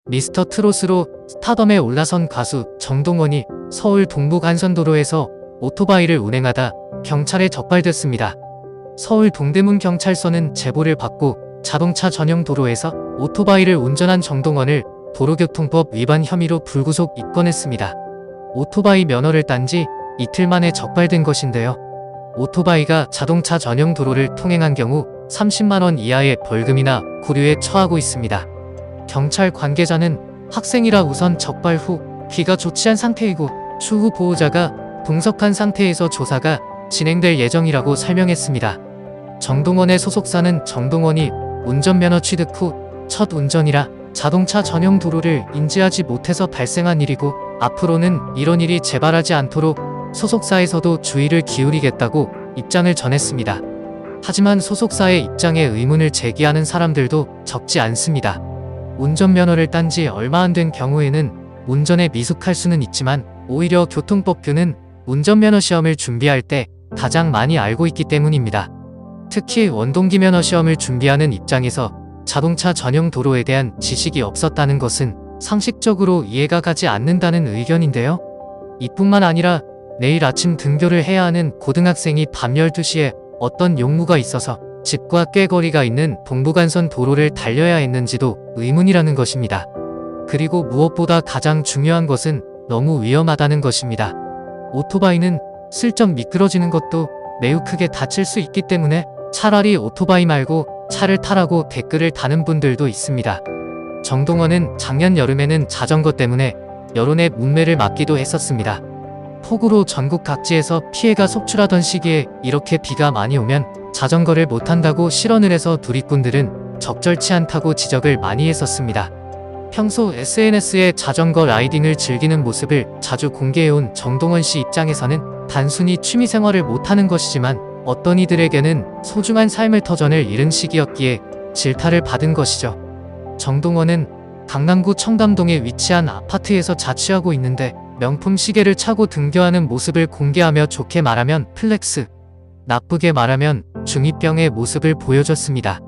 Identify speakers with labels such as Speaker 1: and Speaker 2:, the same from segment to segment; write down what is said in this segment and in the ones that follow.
Speaker 1: 미스터 트롯으로 스타덤에 올라선 가수 정동원이 서울 동부간선도로에서 오토바이를 운행하다 경찰에 적발됐습니다. 서울 동대문 경찰서는 제보를 받고 자동차 전용 도로에서 오토바이를 운전한 정동원을 도로교통법 위반 혐의로 불구속 입건했습니다. 오토바이 면허를 딴 지 이틀 만에 적발된 것인데요. 오토바이가 자동차 전용 도로를 통행한 경우 30만 원 이하의 벌금이나 구류에 처하고 있습니다. 경찰 관계자는 학생이라 우선 적발 후 귀가 좋지 않은 상태이고 추후 보호자가 동석한 상태에서 조사가 진행될 예정이라고 설명했습니다. 정동원의 소속사는 정동원이 운전면허 취득 후 첫 운전이라 자동차 전용 도로를 인지하지 못해서 발생한 일이고 앞으로는 이런 일이 재발하지 않도록 소속사에서도 주의를 기울이겠다고 입장을 전했습니다. 하지만 소속사의 입장에 의문을 제기하는 사람들도 적지 않습니다. 운전면허를 딴 지 얼마 안 된 경우에는 운전에 미숙할 수는 있지만 오히려 교통법규는 운전면허 시험을 준비할 때 가장 많이 알고 있기 때문입니다. 특히 원동기 면허 시험을 준비하는 입장에서 자동차 전용 도로에 대한 지식이 없었다는 것은 상식적으로 이해가 가지 않는다는 의견인데요. 이뿐만 아니라 내일 아침 등교를 해야 하는 고등학생이 밤 12시에 어떤 용무가 있어서 집과 꽤 거리가 있는 동부간선 도로를 달려야 했는지도 의문이라는 것입니다. 그리고 무엇보다 가장 중요한 것은 너무 위험하다는 것입니다. 오토바이는 슬쩍 미끄러지는 것도 매우 크게 다칠 수 있기 때문에 차라리 오토바이 말고 차를 타라고 댓글을 다는 분들도 있습니다. 정동원은 작년 여름에는 자전거 때문에 여론의 문매를 맞기도 했었습니다. 폭우로 전국 각지에서 피해가 속출하던 시기에 이렇게 비가 많이 오면 자전거를 못 탄다고 실언을 해서 누리꾼들은 적절치 않다고 지적을 많이 했었습니다. 평소 SNS에 자전거 라이딩을 즐기는 모습을 자주 공개해온 정동원 씨 입장에서는 단순히 취미생활을 못하는 것이지만 어떤 이들에게는 소중한 삶의 터전을 잃은 시기였기에 질타를 받은 것이죠. 정동원은 강남구 청담동에 위치한 아파트에서 자취하고 있는데 명품 시계를 차고 등교하는 모습을 공개하며 좋게 말하면 플렉스, 나쁘게 말하면 중2병의 모습을 보여줬습니다.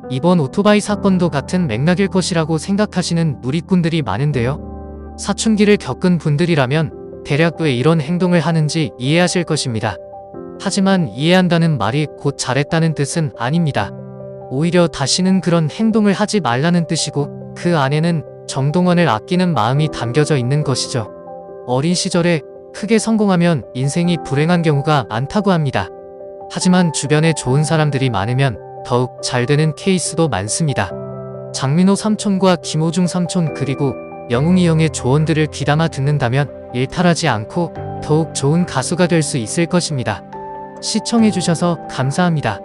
Speaker 1: 이번 오토바이 사건도 같은 맥락일 것이라고 생각하시는 누리꾼들이 많은데요. 사춘기를 겪은 분들이라면 대략 왜 이런 행동을 하는지 이해하실 것입니다. 하지만 이해한다는 말이 곧 잘했다는 뜻은 아닙니다. 오히려 다시는 그런 행동을 하지 말라는 뜻이고 그 안에는 정동원을 아끼는 마음이 담겨져 있는 것이죠. 어린 시절에 크게 성공하면 인생이 불행한 경우가 많다고 합니다. 하지만 주변에 좋은 사람들이 많으면 더욱 잘 되는 케이스도 많습니다. 장민호 삼촌과 김호중 삼촌 그리고 영웅이 형의 조언들을 귀담아 듣는다면 일탈하지 않고 더욱 좋은 가수가 될 수 있을 것입니다. 시청해주셔서 감사합니다.